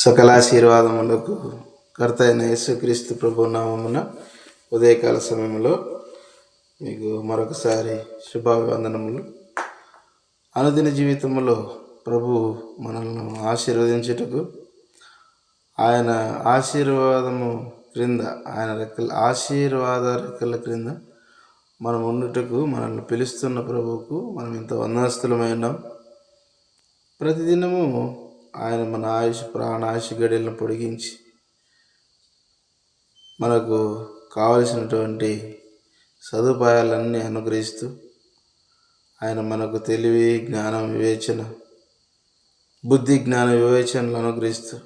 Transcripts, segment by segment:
సకలాశీర్వాదములకు కర్త అయిన యేసుక్రీస్తు ప్రభు నామమున ఉదయకాల సమయంలో మీకు మరొకసారి శుభాభివందనములు. అనుదిన జీవితంలో ప్రభు మనల్ని ఆశీర్వదించుటకు, ఆయన ఆశీర్వాదము క్రింద, ఆయన ఆశీర్వాద రెక్కల క్రింద మనం ఉండుటకు మనల్ని పిలుస్తున్న ప్రభువుకు మనం ఎంతో వందనస్తులమై ఉన్నాం. ప్రతిదినము ఆయన మన ప్రాణాయుష్ గడియలను పొడిగించి మనకు కావలసినటువంటి సదుపాయాలన్నీ అనుగ్రహిస్తూ, ఆయన మనకు తెలివి, జ్ఞానం, వివేచన, బుద్ధి, జ్ఞాన వివేచనలు అనుగ్రహిస్తూ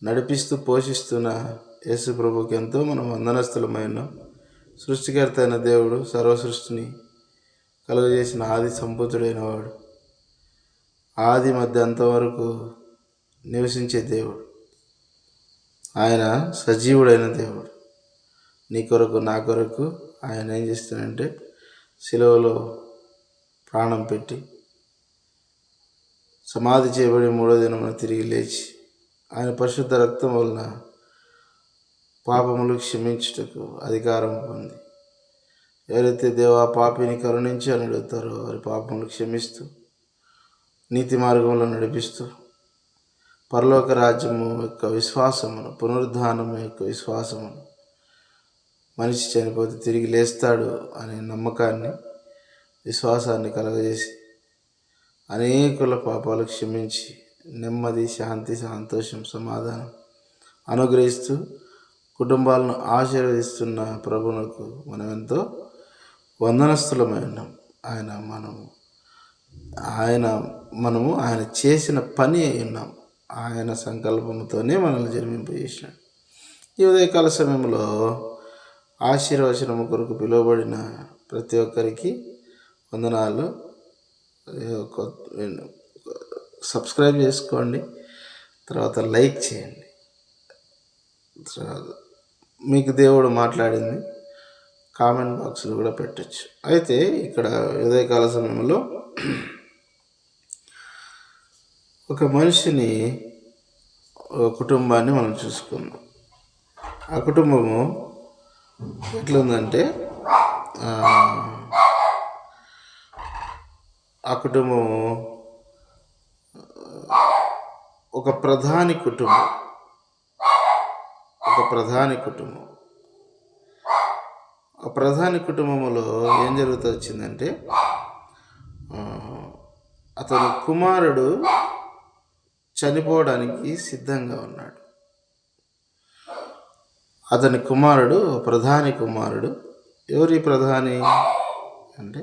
నడిపిస్తూ పోషిస్తున్న యేసు ప్రభుకి ఎంతో మనం వందనస్తులమై ఉన్నాం. సృష్టికర్త అయిన దేవుడు, సర్వసృష్టిని కలుగజేసిన ఆది సంపూతుడైన వాడు, ఆది మధ్య అంతవరకు నివసించే దేవుడు, ఆయన సజీవుడైన దేవుడు. నీ కొరకు, నా కొరకు ఆయన ఏం చేస్తానంటే శిలువలో ప్రాణం పెట్టి సమాధి చేయబడి 3వ దినమున తిరిగి లేచి ఆయన పరిశుద్ధ రక్తం వలన పాపములు క్షమించుటకు అధికారం పొంది, ఎవరైతే దేవా పాపిని కరుణించి అని అడుగుతారో వారి పాపములు క్షమిస్తూ, నీతి మార్గంలో నడిపిస్తూ, పరలోక రాజ్యము యొక్క విశ్వాసమును, పునరుద్ధానము యొక్క విశ్వాసమును, మనిషి చనిపోతే తిరిగి లేస్తాడు అనే నమ్మకాన్ని, విశ్వాసాన్ని కలగజేసి అనేకుల పాపాలు క్షమించి నెమ్మది, శాంతి, సంతోషం, సమాధానం అనుగ్రహిస్తూ కుటుంబాలను ఆశీర్వదిస్తున్న ప్రభువునకు మనం ఎంతో వందనస్తులమై ఉన్నాం. ఆయన చేసిన పని అయి ఉన్నాం. ఆయన సంకల్పంతోనే మనల్ని జన్మింపజేసినాడు. ఈ ఉదయకాల సమయంలో ఆశీర్వచనము కొరకు పిలువబడిన ప్రతి ఒక్కరికి వందనాలు. సబ్స్క్రైబ్ చేసుకోండి, తర్వాత లైక్ చేయండి. మీకు దేవుడు మాట్లాడింది కామెంట్ బాక్స్లో కూడా పెట్టచ్చు. అయితే ఇక్కడ ఉదయకాల సమయంలో ఒక మనిషిని, ఒక కుటుంబాన్ని మనం చూసుకున్నాం. ఆ కుటుంబము ఎట్లుందంటే, ఆ కుటుంబము ఒక ప్రధాని కుటుంబం. ఆ ప్రధాని కుటుంబంలో ఏం జరుగుతూ వచ్చిందంటే, అతని కుమారుడు చనిపోవడానికి సిద్ధంగా ఉన్నాడు. అతని కుమారుడు ప్రధాని కుమారుడు. ఎవరి ప్రధాని అంటే,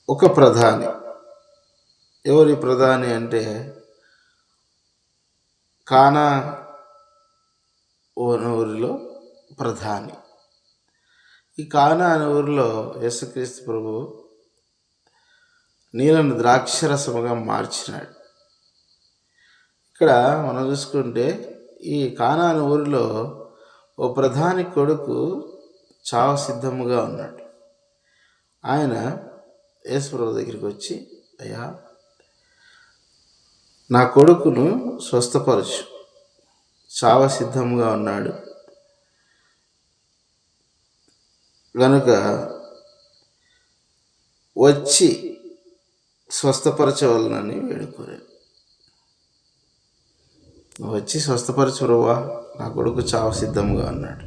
ఒక ప్రధాని. ఎవరి ప్రధాని అంటే కానా ఊరిలో ప్రధాని. ఈ కానా అనే ఊరిలో యేసుక్రీస్తు ప్రభు నీళ్ళను ద్రాక్షరసముగా మార్చినాడు. ఇక్కడ మనం చూసుకుంటే ఈ కానా అనే ఊరిలో ఓ ప్రధాని కొడుకు చావు సిద్ధముగా ఉన్నాడు. ఆయన యేసు ప్రభు దగ్గరికి వచ్చి, అయ్యా, నా కొడుకును స్వస్థపరచు, చావ సిద్ధంగా ఉన్నాడు గనుక వచ్చి స్వస్థపరచవలనని వేడుకోరాడు. వచ్చి స్వస్థపరచు ప్రభువా, నా కొడుకు చావ సిద్ధంగా ఉన్నాడు.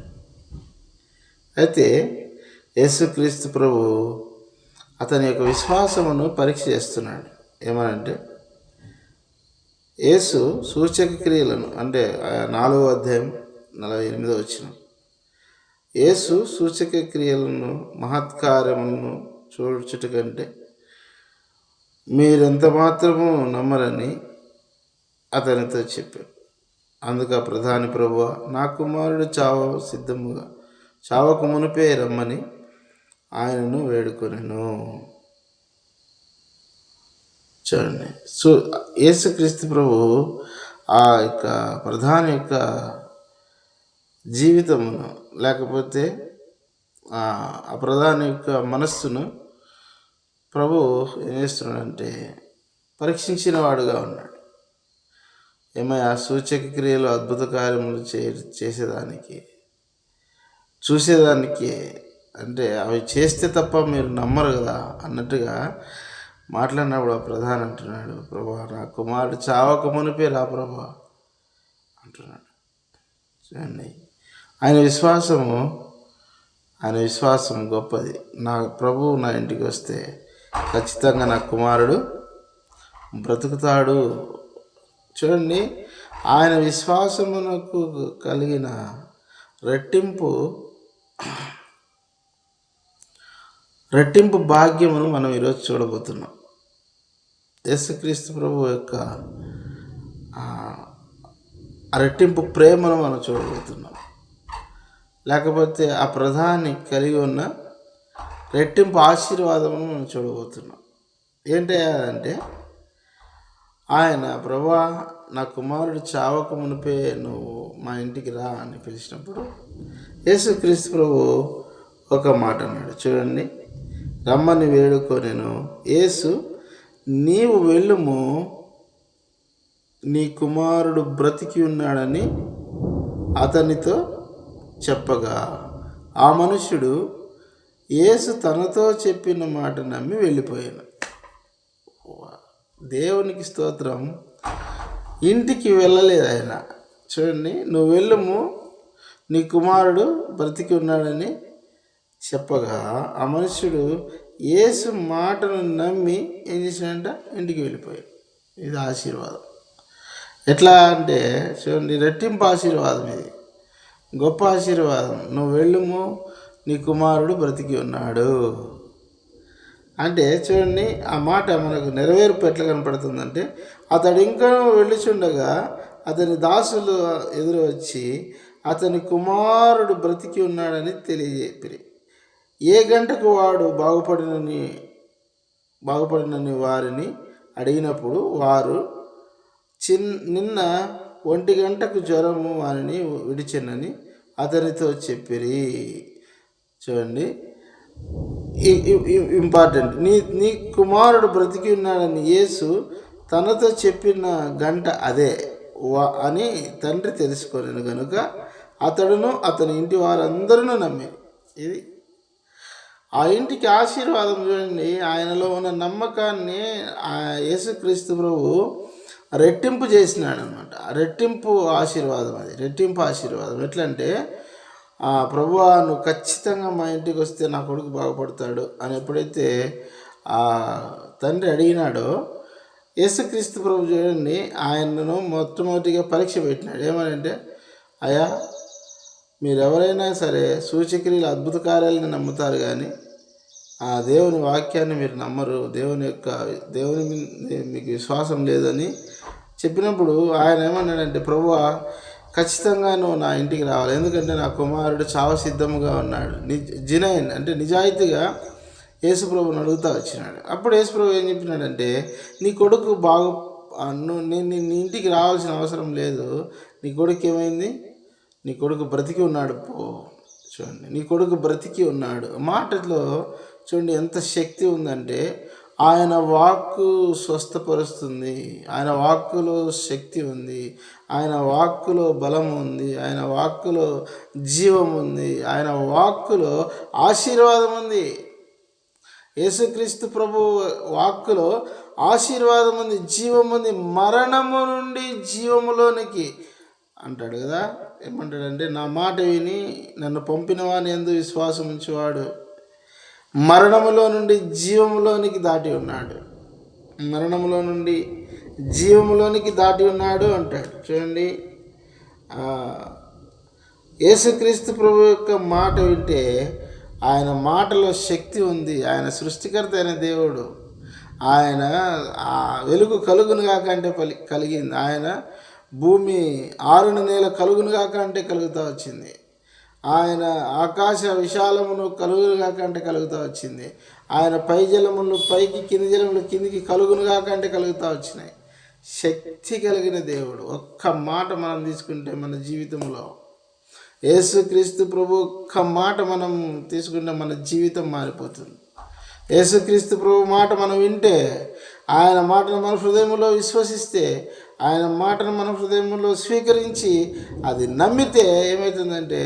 అయితే యేసుక్రీస్తు ప్రభు అతని యొక్క విశ్వాసమును పరీక్ష చేస్తున్నాడు. ఏమనంటే, యేసు సూచక క్రియలను, అంటే 4వ అధ్యాయం 48వ వచనం, యేసు సూచక క్రియలను, మహత్కార్యములను చూచుట కంటే మీరెంత మాత్రము నమ్మరని అతనితో చెప్పాడు. అందుకు ఆ ప్రధాని, ప్రభువా, నా కుమారుడు చావకు మునిపే రమ్మని ఆయనను వేడుకొనెను. చూడండి, యేసుక్రీస్తు ప్రభు ఆ యొక్క ప్రధాని యొక్క జీవితమును, లేకపోతే ఆ ప్రధాని యొక్క మనస్సును ప్రభు ఏం చేస్తున్నాడంటే పరీక్షించిన వాడుగా ఉన్నాడు. ఏమయ్యా, సూచక క్రియలు అద్భుత కార్యములు చేసేదానికి చూసేదానికి అంటే అవి చేస్తే తప్ప మీరు నమ్మరు కదా అన్నట్టుగా మాట్లాడినప్పుడు ఆ ప్రధాని అంటున్నాడు, ప్రభా నా కుమారుడు చావక మునిపే రా ప్రభా అంటున్నాడు. చూడండి, ఆయన విశ్వాసం గొప్పది. నా ప్రభువు నా ఇంటికి వస్తే ఖచ్చితంగా నా కుమారుడు బ్రతుకుతాడు. చూడండి, ఆయన విశ్వాసమునకు కలిగిన రెట్టింపు భాగ్యమును మనం ఈరోజు చూడబోతున్నాం. యేసుక్రీస్తు ప్రభు యొక్క రెట్టింపు ప్రేమను మనం చూడబోతున్నాం. లేకపోతే ఆ ప్రధాని కలిగి ఉన్న రెట్టింపు ఆశీర్వాదమును మనం చూడబోతున్నాం. ఏంటంటే ఆయన, ప్రభా నా కుమారుడు చావక మునిపే నువ్వు మా ఇంటికి రా అని పిలిచినప్పుడు యేసుక్రీస్తు ప్రభు ఒక మాట అన్నాడు. చూడండి, రమ్మని వేడుకొనెను. యేసు, నీవు వెళ్ళుము, నీ కుమారుడు బ్రతికి ఉన్నాడని అతనితో చెప్పగా ఆ మనుష్యుడు యేసు తనతో చెప్పిన మాట నమ్మి వెళ్ళిపోయాను. దేవునికి స్తోత్రం. ఇంటికి వెళ్ళలేదు ఆయన. చూడండి, నువ్వు వెళ్ళుము, నీ కుమారుడు బ్రతికి ఉన్నాడని చెప్పగా ఆ మనుష్యుడు యేసు మాటను నమ్మి ఏం చేశాడంట, ఇంటికి వెళ్ళిపోయాడు. ఇది ఆశీర్వాదం. ఎట్లా అంటే చూడండి, రెట్టింపు ఆశీర్వాదం, ఇది గొప్ప ఆశీర్వాదం. నువ్వు వెళ్ళుము, నీ కుమారుడు బ్రతికి ఉన్నాడు అంటే చూడండి, ఆ మాట మనకు నెరవేర్పు ఎట్లా కనపడుతుందంటే, అతడు ఇంకా వెళ్ళుచుండగా అతని దాసులు ఎదురు వచ్చి అతని కుమారుడు బ్రతికి ఉన్నాడని తెలియజేపిరి. ఏ గంటకు వాడు బాగుపడినని వారిని అడిగినప్పుడు వారు నిన్న 1 గంటకు జ్వరము వారిని విడిచెనని అతనితో చెప్పిరి. చూడండి, ఇంపార్టెంట్, నీ కుమారుడు బ్రతికి ఉన్నాడని యేసు తనతో చెప్పిన గంట అదే అని తండ్రి తెలుసుకొనెను కనుక అతడును అతని ఇంటి వారందరూ నమ్మారు. ఇది ఆ ఇంటికి ఆశీర్వాదం. చూడండి, ఆయనలో ఉన్న నమ్మకాన్ని యేసుక్రీస్తు ప్రభు రెట్టింపు చేసినాడు అనమాట. రెట్టింపు ఆశీర్వాదం, అది రెట్టింపు ఆశీర్వాదం. ఎట్లంటే, ప్రభువా నువ్వు ఖచ్చితంగా మా ఇంటికి వస్తే నా కొడుకు బాగుపడతాడు అని ఎప్పుడైతే ఆ తండ్రి అడిగినాడో యేసుక్రీస్తు ప్రభు చూడండి, ఆయనను మొట్టమొదటిగా పరీక్ష పెట్టినాడు. ఏమనంటే, అయ్యా, మీరెవరైనా సరే సూచక్రియలు అద్భుత కార్యాలను నమ్ముతారు, కానీ ఆ దేవుని వాక్యాన్ని మీరు నమ్మరు, దేవుని మీకు విశ్వాసం లేదని చెప్పినప్పుడు ఆయన ఏమన్నాడంటే, ప్రభువా ఖచ్చితంగా నువ్వు నా ఇంటికి రావాలి, ఎందుకంటే నా కుమారుడు చావ సిద్ధముగా ఉన్నాడు. జినైన్ అంటే నిజాయితీగా యేసుప్రభుని అడుగుతూ వచ్చినాడు. అప్పుడు యేసుప్రభు ఏం చెప్పినాడంటే, నీ కొడుకు నేను నీ ఇంటికి రావాల్సిన అవసరం లేదు, నీ కొడుకు ఏమైంది, నీ కొడుకు బ్రతికి ఉన్నాడు పో. చూడండి, నీ కొడుకు బ్రతికి ఉన్నాడు మాటలో చూడండి ఎంత శక్తి ఉందంటే, ఆయన వాక్కు స్వస్థపరుస్తుంది, ఆయన వాక్కులో శక్తి ఉంది, ఆయన వాక్కులో బలం ఉంది, ఆయన వాక్కులో జీవం ఉంది, ఆయన వాక్కులో ఆశీర్వాదం ఉంది. యేసుక్రీస్తు ప్రభు వాక్కులో ఆశీర్వాదం ఉంది, జీవం ఉంది. మరణము నుండి జీవములోనికి అంటాడు కదా. ఏమంటాడంటే, నా మాట విని నన్ను పంపిన వాని యందు విశ్వాసం ఉంచేవాడు మరణములో నుండి జీవములోనికి దాటి ఉన్నాడు, మరణములో నుండి జీవములోనికి దాటి ఉన్నాడు అంటాడు. చూడండి, యేసుక్రీస్తు ప్రభు యొక్క మాట వింటే ఆయన మాటలో శక్తి ఉంది. ఆయన సృష్టికర్త అయిన దేవుడు. ఆయన వెలుగు కలుగును కాక అంటే కలిగింది. ఆయన భూమి ఆరుని నేల కలుగును కాక అంటే కలుగుతూ వచ్చింది. ఆయన ఆకాశ విశాలమును కలుగును కాక అంటే కలుగుతూ వచ్చింది. ఆయన పై జలములు పైకి, కింది జలములు కిందికి కలుగును కాక అంటే కలుగుతూ వచ్చినాయి. శక్తి కలిగిన దేవుడు. ఒక్క మాట మనం తీసుకుంటే మన జీవితంలో యేసుక్రీస్తు ప్రభు ఒక్క మాట మనం తీసుకుంటే మన జీవితం మారిపోతుంది. యేసుక్రీస్తు ప్రభు మాట మనం వింటే ఆయన మాటను మన హృదయంలో విశ్వసిస్తే, ఆయన మాటను మన హృదయంలో స్వీకరించి అది నమ్మితే ఏమవుతుందంటే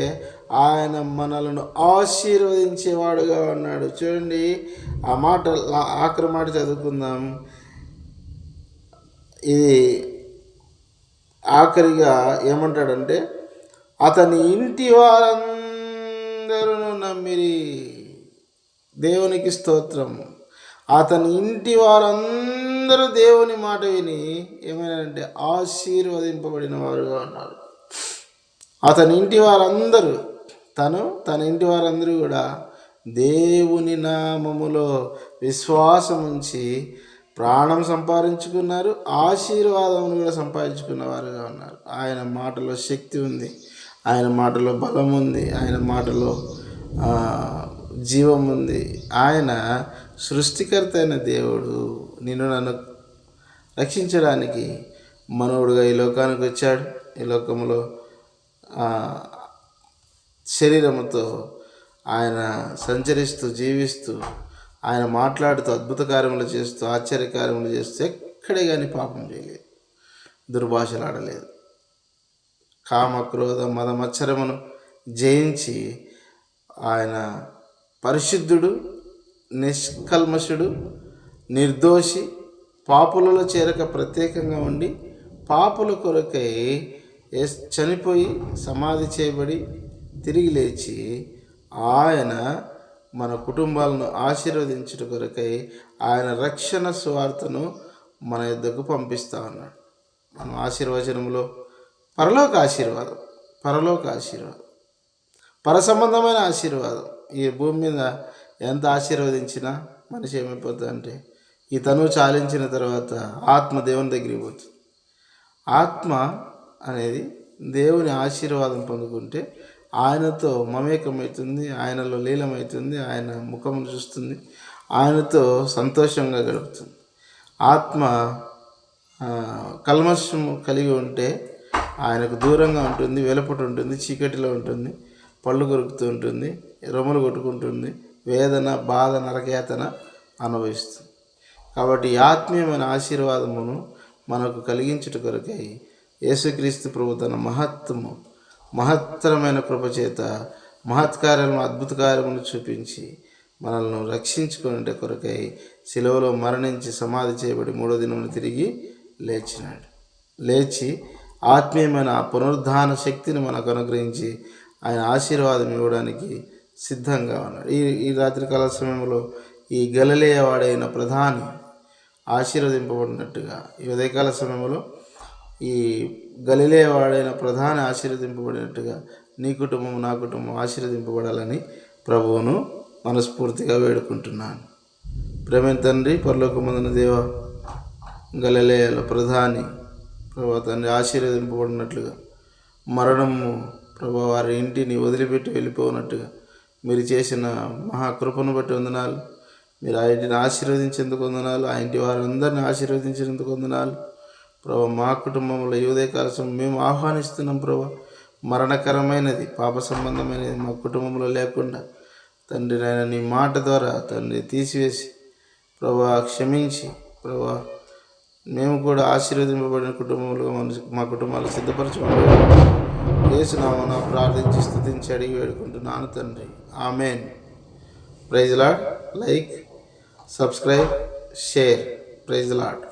ఆయన మనలను ఆశీర్వదించేవాడుగా ఉన్నాడు. చూడండి, ఆ మాట ఆఖరి మాట చదువుకుందాం. ఇది ఆఖరిగా ఏమంటాడంటే, అతని ఇంటి వారందరూ నమ్మిరి. దేవునికి స్తోత్రం. అతని ఇంటి వారందరూ దేవుని మాట విని ఏమైనారంటే ఆశీర్వదింపబడిన వారుగా ఉన్నారు. అతని ఇంటి వారందరూ, తన ఇంటి వారందరూ కూడా దేవుని నామములో విశ్వాసం ఉంచి ప్రాణం సంపాదించుకున్నారు, ఆశీర్వాదమును కూడా సంపాదించుకున్న వారుగా ఉన్నారు. ఆయన మాటలో శక్తి ఉంది, ఆయన మాటలో బలం ఉంది, ఆయన మాటలో జీవం ఉంది. ఆయన సృష్టికర్త అయిన దేవుడు నిన్ను నన్ను రక్షించడానికి మనవుడుగా ఈ లోకానికి వచ్చాడు. ఈ లోకంలో శరీరముతో ఆయన సంచరిస్తూ జీవిస్తూ ఆయన మాట్లాడుతూ అద్భుత కార్యములు చేస్తూ ఆశ్చర్యకార్యములు చేస్తూ ఎక్కడే కానీ పాపం చేయలేదు, దుర్భాషలాడలేదు, కామ క్రోధ మద మత్సరమును జయించి ఆయన పరిశుద్ధుడు, నిష్కల్మషుడు, నిర్దోషి, పాపులలో చేరక ప్రత్యేకంగా ఉండి పాపుల కొరకై చనిపోయి సమాధి చేయబడి తిరిగి లేచి ఆయన మన కుటుంబాలను ఆశీర్వదించుట కొరకై ఆయన రక్షణ స్వార్థను మన యొద్దకు పంపిస్తూ ఉన్నాడు. మనం ఆశీర్వచనంలో పరలోక ఆశీర్వాదం, పర సంబంధమైన ఆశీర్వాదం. ఈ భూమి మీద ఎంత ఆశీర్వదించినా మనిషి ఏమైపోతుంది అంటే ఈ తనువు చాలించిన తర్వాత ఆత్మ దేవుని దగ్గరికి పోతుంది. ఆత్మ అనేది దేవుని ఆశీర్వాదం పొందుకుంటే ఆయనతో మమేకమవుతుంది, ఆయనలో లీలమవుతుంది, ఆయన ముఖమును చూస్తుంది, ఆయనతో సంతోషంగా గడుపుతుంది. ఆత్మ కల్మషము కలిగి ఉంటే ఆయనకు దూరంగా ఉంటుంది, వెలుపట ఉంటుంది, చీకటిలో ఉంటుంది, పళ్ళు కొరుకుతూ ఉంటుంది, రొమ్ములు కొట్టుకుంటుంది, వేదన బాధ నరకయాతన అనుభవిస్తుంది. కాబట్టి ఆత్మీయమైన ఆశీర్వాదమును మనకు కలిగించుట కొరకై యేసుక్రీస్తు ప్రభు తన మహత్తరమైన కృపచేత మహత్కార్యములు అద్భుత కార్యములు చూపించి మనల్ని రక్షించుకునే కొరకై శిలువలో మరణించి సమాధి చేయబడి 3వ దినమున తిరిగి లేచినాడు. లేచి ఆత్మీయమైన పునరుద్ధాన శక్తిని మనకు అనుగ్రహించి ఆయన ఆశీర్వాదం ఇవ్వడానికి సిద్ధంగా ఉన్నాడు. ఈ రాత్రికాల సమయంలో ఈ గలిలయ వాడైన ప్రధాని ఆశీర్వదింపబడినట్టుగా, ఈ ఉదయకాల సమయంలో ఈ గలిలయ వాడైన ప్రధాని ఆశీర్వదింపబడినట్టుగా నీ కుటుంబం నా కుటుంబం ఆశీర్వదింపబడాలని ప్రభువును మనస్ఫూర్తిగా వేడుకుంటున్నాను. ప్రేమ తండ్రి, పరలోకమందున దేవ, గలిలయలో ప్రధాని ప్రభు తండ్రి ఆశీర్వదింపబడినట్లుగా మరణము ప్రభు వారి ఇంటిని వదిలిపెట్టి వెళ్ళిపోనట్టుగా మీరు చేసిన మహాకృపను బట్టి వందనాలు. మీరు ఆ ఇంటిని ఆశీర్వదించేందుకు వందనాలు, ఆ ఇంటి వారందరినీ ఆశీర్వదించేందుకు వందనాలు. ప్రభు మా కుటుంబంలో ఈ ఉదయకాలం మేము ఆహ్వానిస్తున్నాం ప్రభు. మరణకరమైనది, పాప సంబంధమైనది మా కుటుంబంలో లేకుండా తండ్రి నాయన నీ మాట ద్వారా తండ్రి తీసివేసి ప్రభు క్షమించి ప్రభు మేము కూడా ఆశీర్వదింపబడిన కుటుంబంలో మా కుటుంబాలు సిద్ధపరచమని యేసునామమున ప్రార్థించి స్తుతించి అడిగి వేడుకుంటున్నాను తండ్రి. Amen. Praise Lord. Like, subscribe, share. Praise lord.